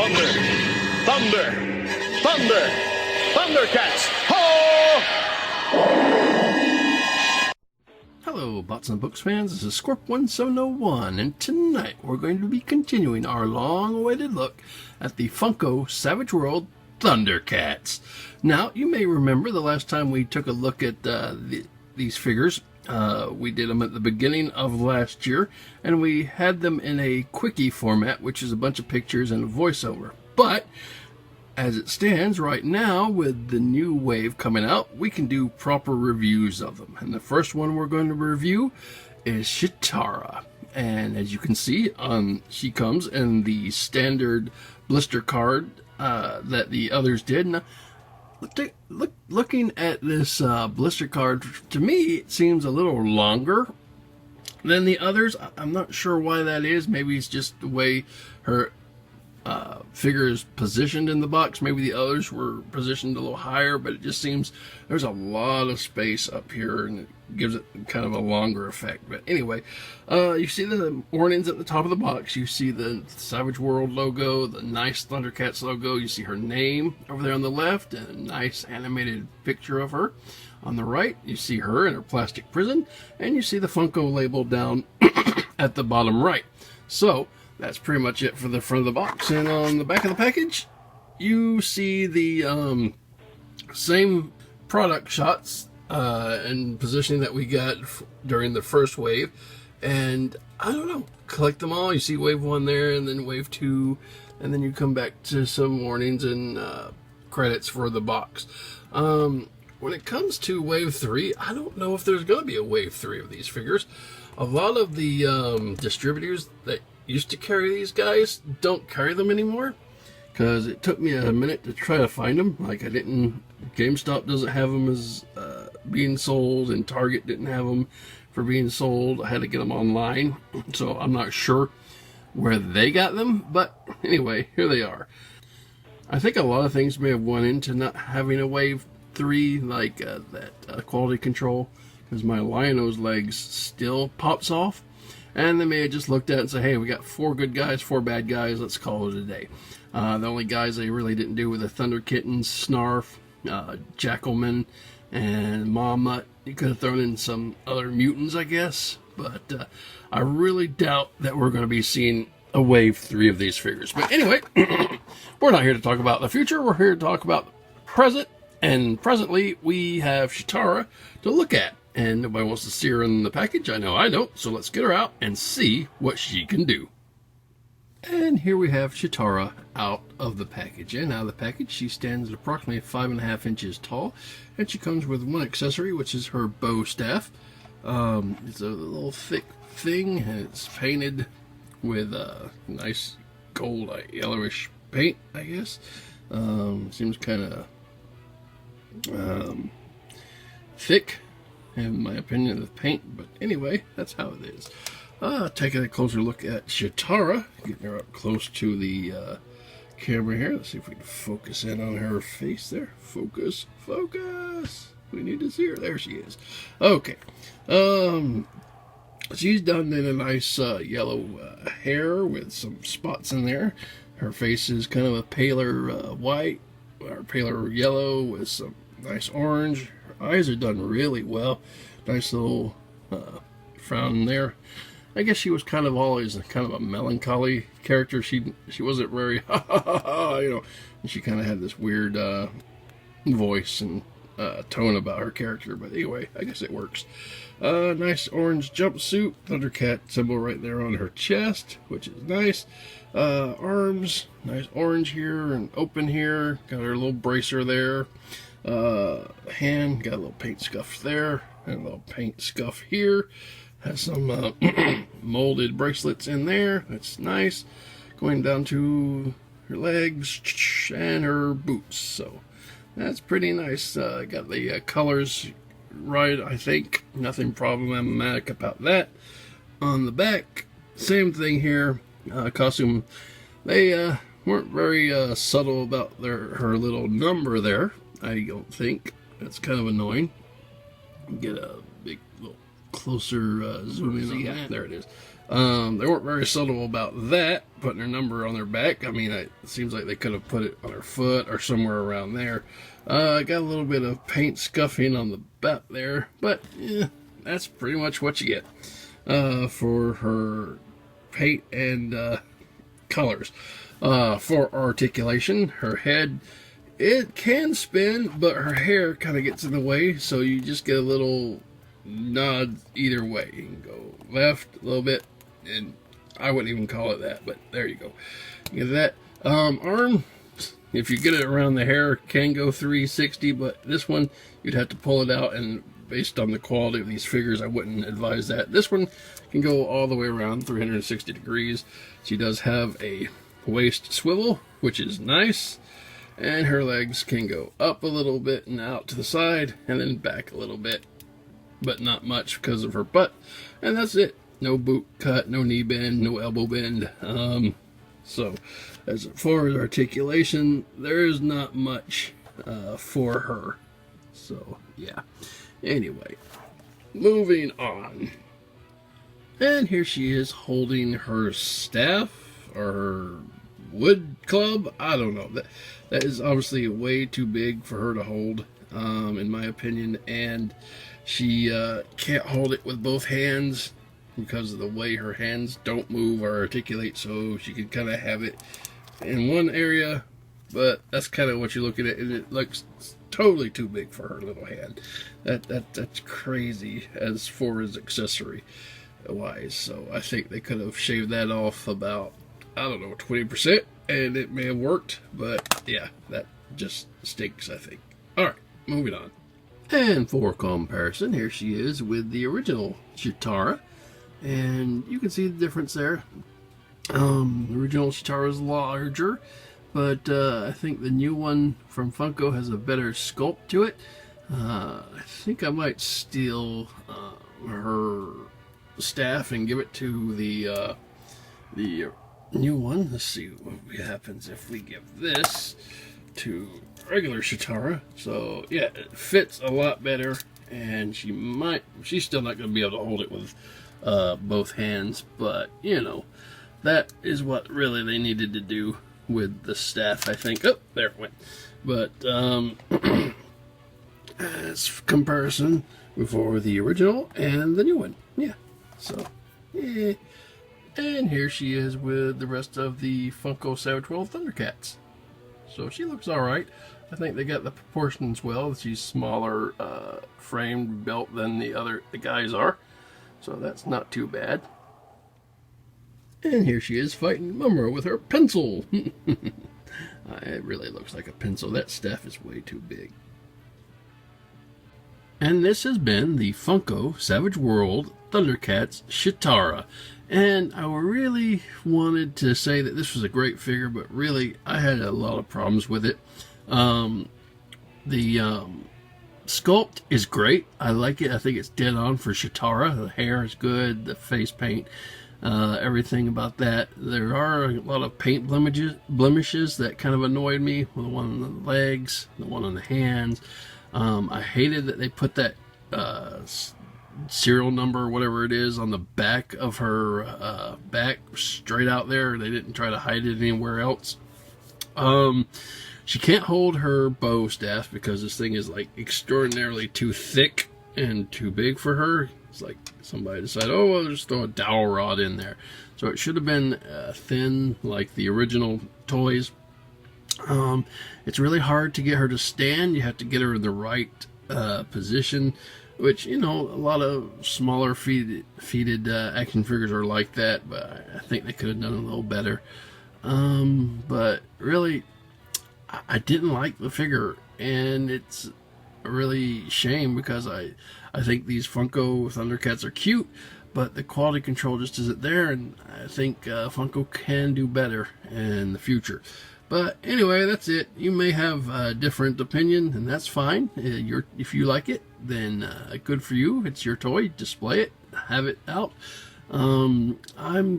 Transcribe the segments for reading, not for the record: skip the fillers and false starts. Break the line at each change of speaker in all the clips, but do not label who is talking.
Thunder! Thunder! Thunder! Thundercats! Ho!
Hello, Bots and Books fans. This is Scorp1701, and tonight we're going to be continuing our long-awaited look at the Funko Savage World Thundercats. Now, you may remember the last time we took a look at these figures. We did them at the beginning of last year, and we had them in a quickie format, which is a bunch of pictures and a voiceover. But as it stands right now, with the new wave coming out, we can do proper reviews of them. And the first one we're going to review is Cheetara. And as you can see, she comes in the standard blister card that the others did. Now, looking at this blister card, to me, it seems a little longer than the others. I'm not sure why that is. Maybe it's just the way her figure is positioned in the box. Maybe the others were positioned a little higher, but it just seems there's a lot of space up here, and it gives it kind of a longer effect. But anyway, you see the warnings at the top of the box. You see the Savage World logo, the nice Thundercats logo. You see her name over there on the left, and a nice animated picture of her. On the right, you see her in her plastic prison, and you see the Funko label down at the bottom right. So that's pretty much it for the front of the box. And on the back of the package, you see the same product shots and positioning that we got during the first wave. And I don't know, collect them all. You see wave 1 there, and then wave 2, and then you come back to some warnings and credits for the box. When it comes to wave 3, I don't know if there's going to be a wave 3 of these figures. A lot of the distributors that used to carry these guys don't carry them anymore, because it took me a minute to try to find them. Like, GameStop doesn't have them as being sold, and Target didn't have them for being sold. I had to get them online, so I'm not sure where they got them, but anyway, here they are. I think a lot of things may have went into not having a wave 3, like that quality control, because my Liono's legs still pops off. And they may have just looked at it and said, hey, we got 4 good guys, 4 bad guys, let's call it a day. The only guys they really didn't do were the Thunder Kittens, Snarf, Jackalman, and Mawmut. You could have thrown in some other mutants, I guess. But I really doubt that we're going to be seeing a wave 3 of these figures. But anyway, we're not here to talk about the future. We're here to talk about the present. And presently, we have Cheetara to look at. And nobody wants to see her in the package. I know I don't. So let's get her out and see what she can do. And here we have Cheetara out of the package. And out of the package, she stands at approximately 5.5 inches tall. And she comes with one accessory, which is her bow staff. It's a little thick thing, and it's painted with nice gold, yellowish paint, I guess. Seems kind of thick, in my opinion, of paint, but anyway, that's how it is. Taking a closer look at Cheetara, getting her up close to the camera here. Let's see if we can focus in on her face there. Focus, focus. We need to see her. There she is. Okay. She's done in a nice yellow hair with some spots in there. Her face is kind of a paler white, or paler yellow with some nice orange. Her eyes are done really well. Nice little frown there. I guess she was kind of always kind of a melancholy character. She wasn't very you know. And she kind of had this weird voice and tone about her character. But anyway, I guess it works. Nice orange jumpsuit. Thundercat symbol right there on her chest, which is nice. Arms, nice orange here and open here. Got her little bracer there. Hand, got a little paint scuff there, and a little paint scuff here. Has some molded bracelets in there. That's nice. Going down to her legs and her boots. So that's pretty nice. Got the colors right, I think. Nothing problematic about that. On the back, same thing here. Costume. They weren't very subtle about her little number there. I don't think. That's kind of annoying. Get a big little closer zoom in on that. There it is. They weren't very subtle about that, putting her number on their back. I mean, it seems like they could have put it on her foot or somewhere around there. Got a little bit of paint scuffing on the back there, but yeah, that's pretty much what you get for her paint and colors. For articulation, her head, it can spin, but her hair kind of gets in the way, so you just get a little nod either way. You can go left a little bit, and I wouldn't even call it that, but there you go. You get that. Arm, if you get it around the hair, can go 360, but this one, you'd have to pull it out, and based on the quality of these figures, I wouldn't advise that. This one can go all the way around 360 degrees. She does have a waist swivel, which is nice, and her legs can go up a little bit and out to the side, and then back a little bit, but not much because of her butt, and that's it. No boot cut, no knee bend, no elbow bend. So as far as articulation, there is not much for her. So yeah. Anyway, moving on. And here she is holding her staff or her wood club. I don't know. That is obviously way too big for her to hold, in my opinion. And she can't hold it with both hands because of the way her hands don't move or articulate. So she could kind of have it in one area, but that's kind of what you're looking at, and it looks totally too big for her little hand. That's crazy as far as accessory wise. So I think they could have shaved that off about, I don't know, 20%, and it may have worked, but yeah, that just stinks, I think. Alright, moving on. And for comparison, here she is with the original Cheetara, and you can see the difference there. The original Cheetara is larger, but I think the new one from Funko has a better sculpt to it. I think I might steal her staff and give it to the new one. Let's see what happens if we give this to regular Cheetara. So yeah, it fits a lot better, and she's still not going to be able to hold it with both hands, but you know, that is what really they needed to do with the staff, I think. Oh, there it went. But as comparison before the original and the new one, yeah. So yeah. And here she is with the rest of the Funko Savage World Thundercats. So she looks alright. I think they got the proportions well. She's smaller framed built than the guys are. So that's not too bad. And here she is fighting Mumra with her pencil. It really looks like a pencil. That staff is way too big. And this has been the Funko Savage World Thundercats Cheetara. And I really wanted to say that this was a great figure, but really I had a lot of problems with it. The sculpt is great. I like it. I think it's dead on for Cheetara. The hair is good. The face paint, everything about that. There are a lot of paint blemishes that kind of annoyed me. The one on the legs, the one on the hands. I hated that they put that serial number, whatever it is, on the back of her back straight out there. They didn't try to hide it anywhere else. She can't hold her bow staff because this thing is like extraordinarily too thick and too big for her. It's like somebody decided, oh, well, just throw a dowel rod in there. So it should have been thin like the original toys. It's really hard to get her to stand. You have to get her in the right position, which, you know, a lot of smaller feeted action figures are like that, but I think they could have done a little better. But really, I didn't like the figure, and it's a really shame because I think these Funko Thundercats are cute, but the quality control just isn't there, and I think Funko can do better in the future. But anyway, that's it. You may have a different opinion, and that's fine. If you like it, then good for you. It's your toy. Display it. Have it out. I'm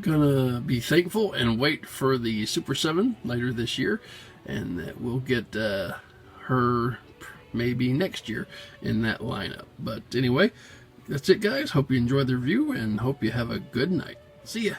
gonna be thankful and wait for the Super 7 later this year, and that we'll get her maybe next year in that lineup. But anyway, that's it, guys. Hope you enjoyed the review, and hope you have a good night. See ya.